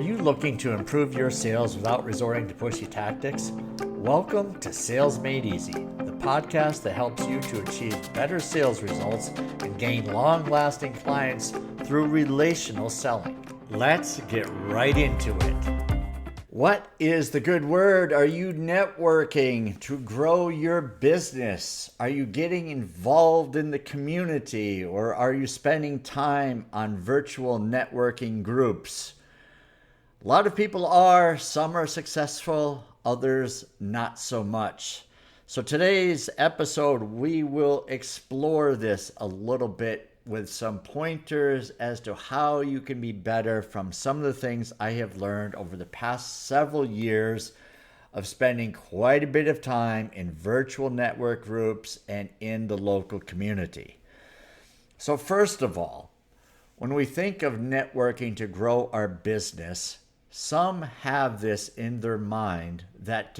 Are you looking to improve your sales without resorting to pushy tactics? Welcome to Sales Made Easy, the podcast that helps you to achieve better sales results and gain long-lasting clients through relational selling. Let's get right into it. What is the good word? Are you networking to grow your business? Are you getting involved in the community, or are you spending time on virtual networking groups? A lot of people are. Some are successful, others not so much. So today's episode, we will explore this a little bit with some pointers as to how you can be better from some of the things I have learned over the past several years of spending quite a bit of time in virtual network groups and in the local community. So first of all, when we think of networking to grow our business, some have this in their mind that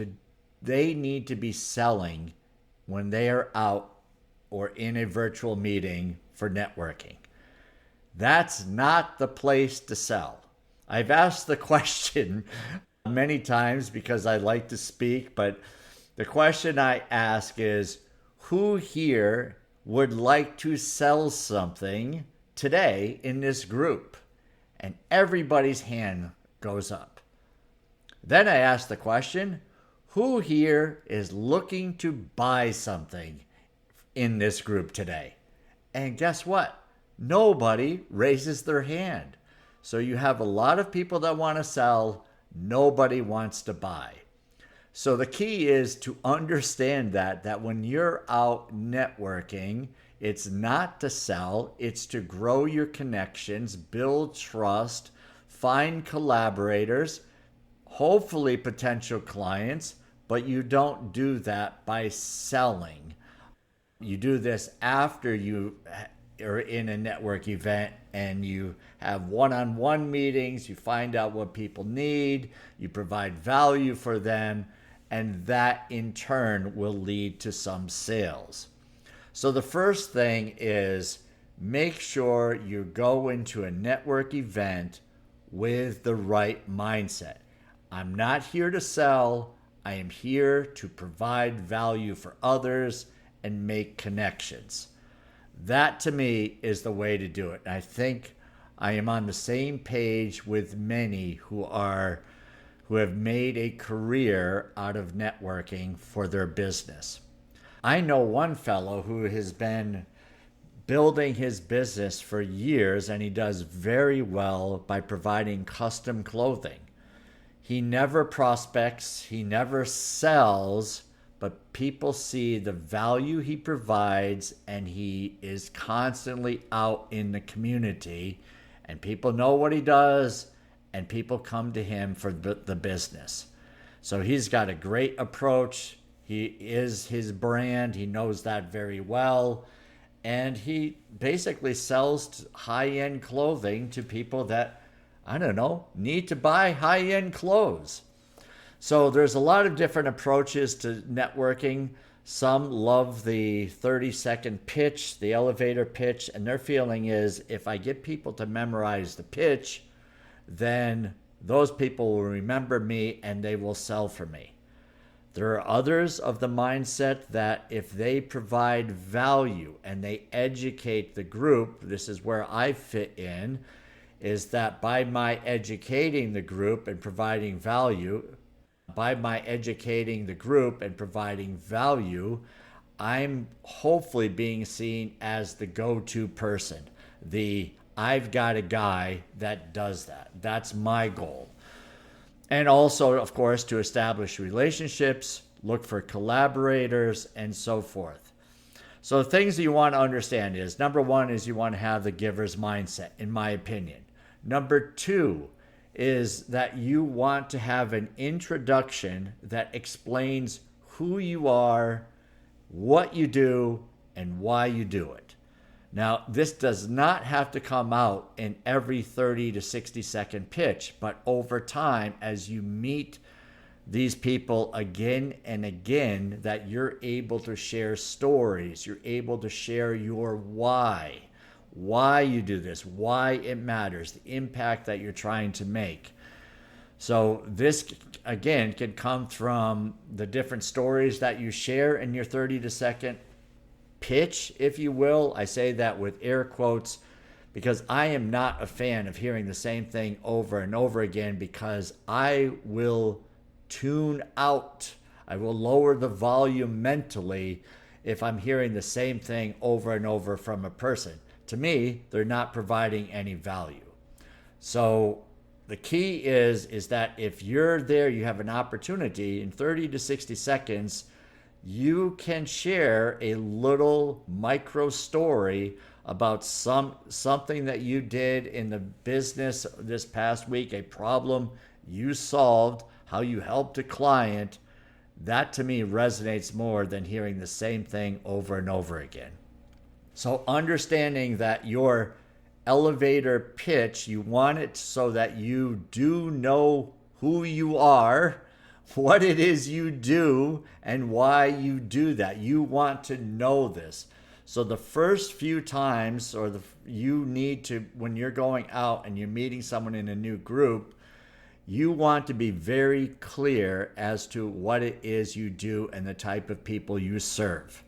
they need to be selling when they are out or in a virtual meeting for networking. That's not the place to sell. I've asked the question many times because I like to speak, but the question I ask is, who here would like to sell something today in this group? And everybody's hand goes up. Then I ask the question, who here is looking to buy something in this group today? And guess what? Nobody raises their hand. So you have a lot of people that want to sell, nobody wants to buy. So the key is to understand that when you're out networking, it's not to sell, it's to grow your connections, build trust, find collaborators, hopefully potential clients, but you don't do that by selling. You do this after you are in a network event and you have one-on-one meetings, you find out what people need, you provide value for them, and that in turn will lead to some sales. So the first thing is make sure you go into a network event with the right mindset. I'm not here to sell. I am here to provide value for others and make connections. That to me is the way to do it. I think I am on the same page with many who have made a career out of networking for their business. I know one fellow who has been building his business for years, and he does very well by providing custom clothing. He never prospects, he never sells, but people see the value he provides, and he is constantly out in the community, and people know what he does, and people come to him for the business. So he's got a great approach. He is his brand. He knows that very well. And he basically sells high-end clothing to people that, need to buy high-end clothes. So there's a lot of different approaches to networking. Some love the 30-second pitch, the elevator pitch, and their feeling is if I get people to memorize the pitch, then those people will remember me and they will sell for me. There are others of the mindset that if they provide value and they educate the group, this is where I fit in, is that by my educating the group and providing value, I'm hopefully being seen as the go-to person. I've got a guy that does that. That's my goal. And also, of course, to establish relationships, look for collaborators, and so forth. So the things that you want to understand is, number one is you want to have the giver's mindset, in my opinion. Number two is that you want to have an introduction that explains who you are, what you do, and why you do it. Now, this does not have to come out in every 30 to 60 second pitch, but over time, as you meet these people again and again, that you're able to share stories, you're able to share your why you do this, why it matters, the impact that you're trying to make. So this, again, can come from the different stories that you share in your 30 to second pitch, if you will. I say that with air quotes because I am not a fan of hearing the same thing over and over again, because I will tune out. I will lower the volume mentally if I'm hearing the same thing over and over from a person. To me, they're not providing any value. So the key is that if you're there, you have an opportunity in 30 to 60 seconds, you can share a little micro story about something that you did in the business this past week, a problem you solved, how you helped a client. That to me resonates more than hearing the same thing over and over again. So understanding that your elevator pitch, you want it so that you do know who you are, what it is you do, and why you do that. You want to know this. So the first few times, you need to, when you're going out and you're meeting someone in a new group, you want to be very clear as to what it is you do and the type of people you serve.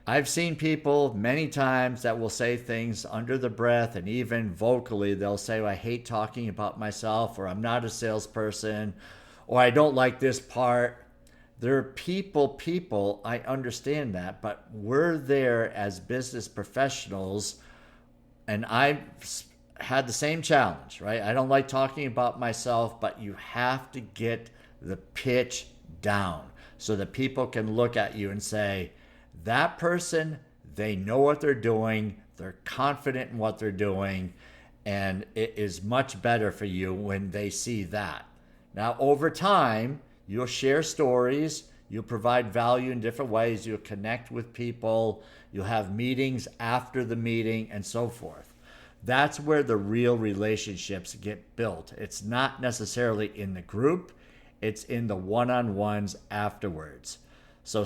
I've seen people many times that will say things under the breath, and even vocally they'll say, I hate talking about myself, or I'm not a salesperson, or I don't like this part. They're people, I understand that, but we're there as business professionals, and I've had the same challenge, right? I don't like talking about myself, but you have to get the pitch down so that people can look at you and say, that person, they know what they're doing, they're confident in what they're doing, and it is much better for you when they see that. Now, over time, you'll share stories, you'll provide value in different ways, you'll connect with people, you'll have meetings after the meeting, and so forth. That's where the real relationships get built. It's not necessarily in the group, it's in the one-on-ones afterwards. So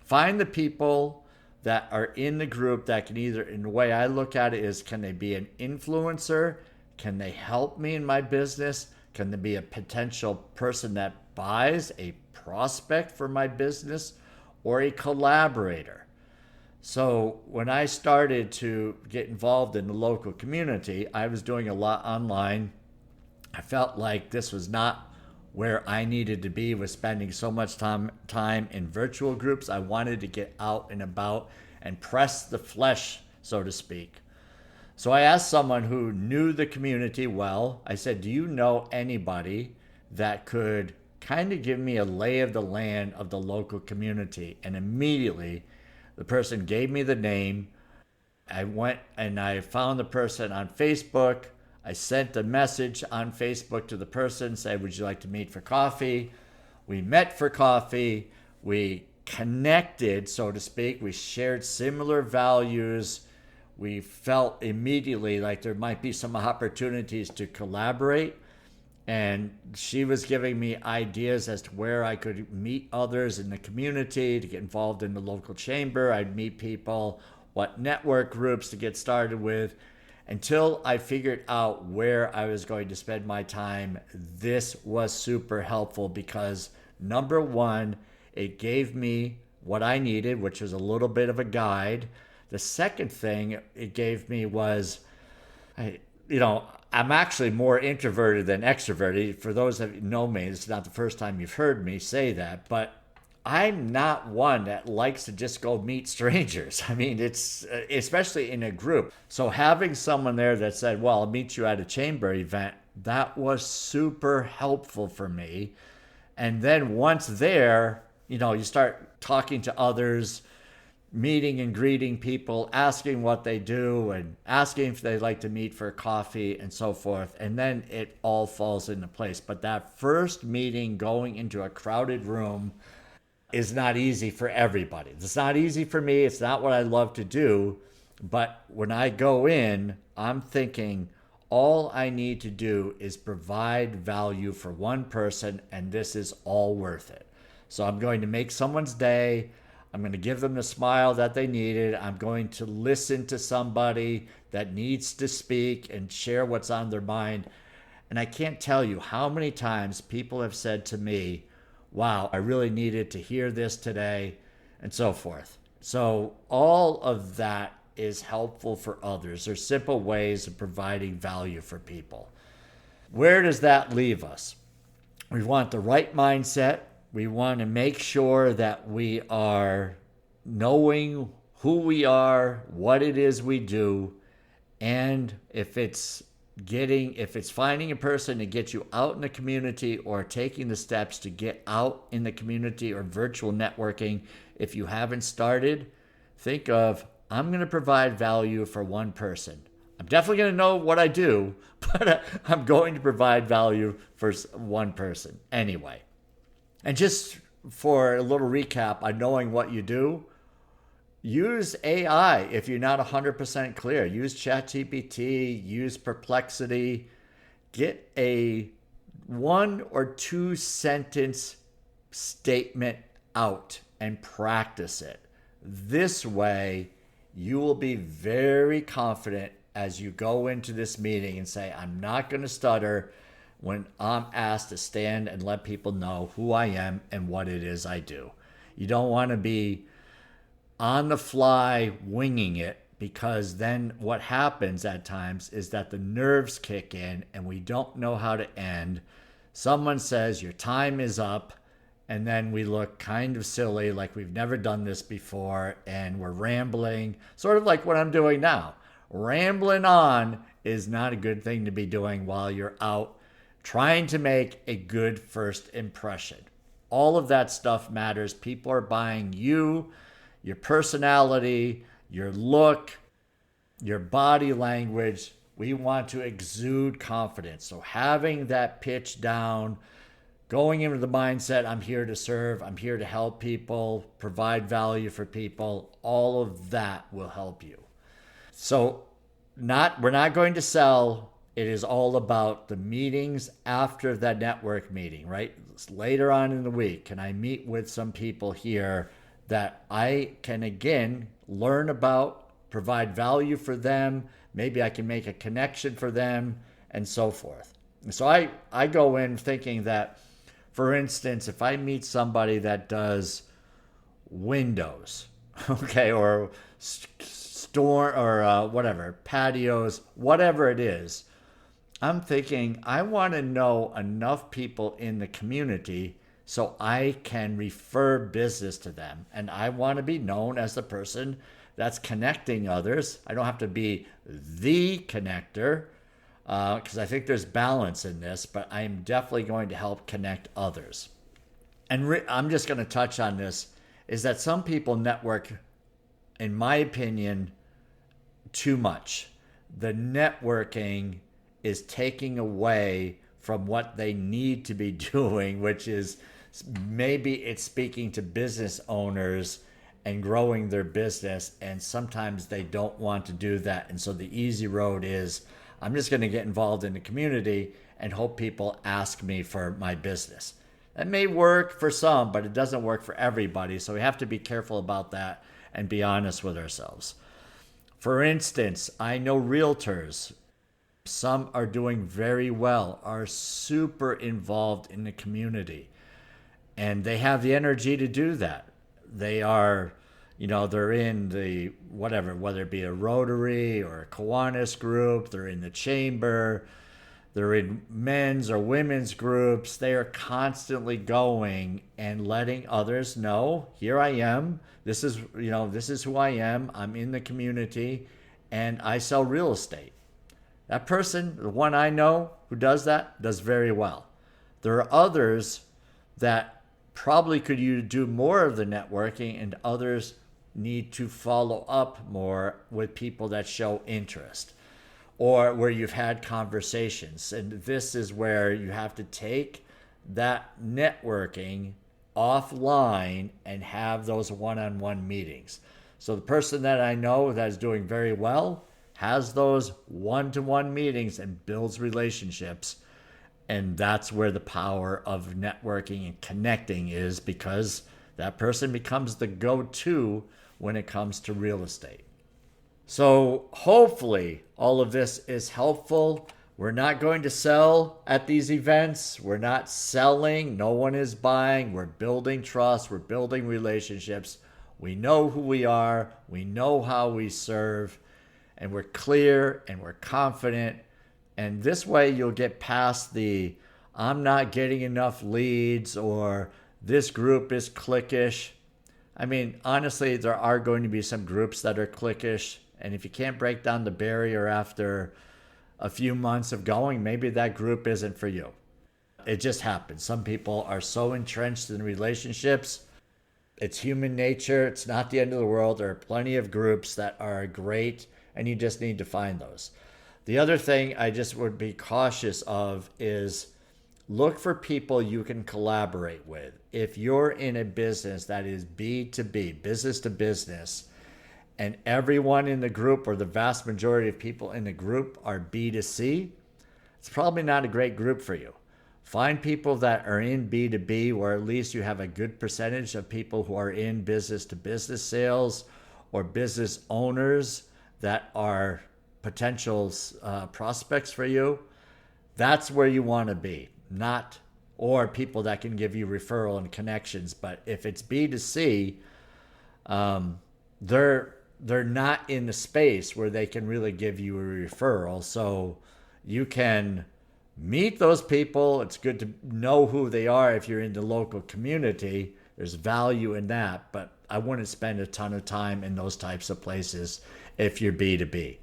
find the people that are in the group that can either, in the way I look at it is, can they be an influencer? Can they help me in my business? Can they be a potential person that buys, a prospect for my business, or a collaborator? So when I started to get involved in the local community, I was doing a lot online. I felt like this was not where I needed to be, with spending so much time in virtual groups. I wanted to get out and about and press the flesh, so to speak. So I asked someone who knew the community well. I said, do you know anybody that could kind of give me a lay of the land of the local community? And immediately the person gave me the name. I went and I found the person on Facebook. I sent a message on Facebook to the person, said, would you like to meet for coffee? We met for coffee. We connected, so to speak. We shared similar values. We felt immediately like there might be some opportunities to collaborate. And she was giving me ideas as to where I could meet others in the community, to get involved in the local chamber. I'd meet people, what network groups to get started with. Until I figured out where I was going to spend my time, this was super helpful because, number one, it gave me what I needed, which was a little bit of a guide. The second thing it gave me was, I'm actually more introverted than extroverted. For those that know me, it's not the first time you've heard me say that, but I'm not one that likes to just go meet strangers. I mean, it's especially in a group. So having someone there that said, well, I'll meet you at a chamber event, that was super helpful for me. And then once there, you start talking to others, meeting and greeting people, asking what they do and asking if they'd like to meet for coffee and so forth. And then it all falls into place. But that first meeting, going into a crowded room, is not easy for everybody. It's not easy for me. It's not what I love to do. But when I go in, I'm thinking all I need to do is provide value for one person, and this is all worth it. So I'm going to make someone's day. I'm going to give them the smile that they needed. I'm going to listen to somebody that needs to speak and share what's on their mind. And I can't tell you how many times people have said to me, wow, I really needed to hear this today, and so forth. So all of that is helpful for others. There's simple ways of providing value for people. Where does that leave us? We want the right mindset. We want to make sure that we are knowing who we are, what it is we do, and if it's finding a person to get you out in the community or taking the steps to get out in the community or virtual networking, if you haven't started, think of, I'm going to provide value for one person. I'm definitely going to know what I do, but I'm going to provide value for one person anyway. And just for a little recap on knowing what you do, use AI if you're not 100% clear. Use ChatGPT, use Perplexity. Get a 1 or 2 sentence statement out and practice it. This way, you will be very confident as you go into this meeting and say, I'm not going to stutter when I'm asked to stand and let people know who I am and what it is I do. You don't want to be on the fly winging it, because then what happens at times is that the nerves kick in and we don't know how to end. Someone says your time is up, and then we look kind of silly, like we've never done this before, and we're rambling, sort of like what I'm doing now. Rambling on is not a good thing to be doing while you're out trying to make a good first impression. All of that stuff matters. People are buying you, your personality, your look, your body language. We want to exude confidence. So having that pitch down, going into the mindset, I'm here to serve, I'm here to help people, provide value for people, all of that will help you. So we're not going to sell. It is all about the meetings after that network meeting, right? Later on in the week, can I meet with some people here that I can, again, learn about, provide value for them. Maybe I can make a connection for them, and so forth. And so I go in thinking that, for instance, if I meet somebody that does windows, okay, or store or whatever, patios, whatever it is, I'm thinking I want to know enough people in the community so I can refer business to them. And I want to be known as the person that's connecting others. I don't have to be the connector, because I think there's balance in this, but I'm definitely going to help connect others. And I'm just going to touch on this, is that some people network, in my opinion, too much. The networking is taking away from what they need to be doing, which is maybe it's speaking to business owners and growing their business, and sometimes they don't want to do that. And so the easy road is, I'm just going to get involved in the community and hope people ask me for my business. That may work for some, but it doesn't work for everybody. So we have to be careful about that and be honest with ourselves. For instance, I know realtors. Some are doing very well, are super involved in the community, and they have the energy to do that. They are, they're in the whatever, whether it be a Rotary or a Kiwanis group, they're in the chamber, they're in men's or women's groups. They are constantly going and letting others know, here I am. This is who I am. I'm in the community and I sell real estate. That person, the one I know who does that, does very well. There are others that probably could do more of the networking, and others need to follow up more with people that show interest or where you've had conversations. And this is where you have to take that networking offline and have those one-on-one meetings. So the person that I know that is doing very well has those one-to-one meetings and builds relationships. And that's where the power of networking and connecting is, because that person becomes the go-to when it comes to real estate. So hopefully all of this is helpful. We're not going to sell at these events. We're not selling. No one is buying. We're building trust. We're building relationships. We know who we are. We know how we serve. And we're clear and we're confident. And this way you'll get past the I'm not getting enough leads or this group is cliquish. I mean, honestly, there are going to be some groups that are cliquish. And if you can't break down the barrier after a few months of going, maybe that group isn't for you. It just happens. Some people are so entrenched in relationships. It's human nature. It's not the end of the world. There are plenty of groups that are great, and you just need to find those. The other thing I just would be cautious of is look for people you can collaborate with. If you're in a business that is B2B, business to business, and everyone in the group or the vast majority of people in the group are B2C, it's probably not a great group for you. Find people that are in B2B, or at least you have a good percentage of people who are in business to business sales or business owners that are potential prospects for you. That's where you want to be, not or people that can give you referral and connections. But if it's B2C, they're not in the space where they can really give you a referral. So you can meet those people. It's good to know who they are if you're in the local community. There's value in that, but I wouldn't spend a ton of time in those types of places if you're B2B.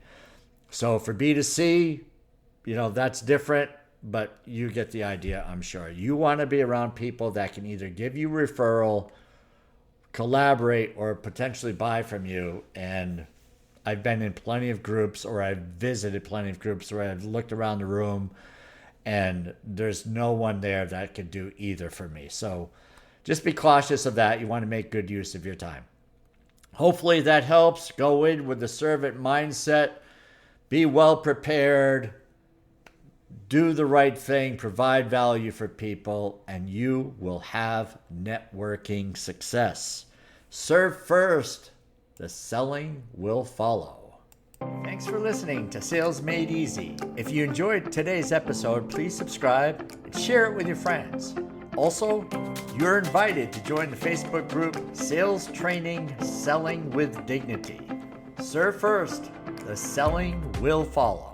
So for B2C, that's different, but you get the idea, I'm sure. You want to be around people that can either give you referral, collaborate, or potentially buy from you. And I've been in plenty of groups, or I've visited plenty of groups where I've looked around the room and there's no one there that could do either for me. So just be cautious of that. You want to make good use of your time. Hopefully that helps. Go in with the servant mindset. Be well prepared. Do the right thing. Provide value for people, and you will have networking success. Serve first. The selling will follow. Thanks for listening to Sales Made Easy. If you enjoyed today's episode, please subscribe and share it with your friends. Also, you're invited to join the Facebook group Sales Training Selling with Dignity. Serve first. The selling will follow.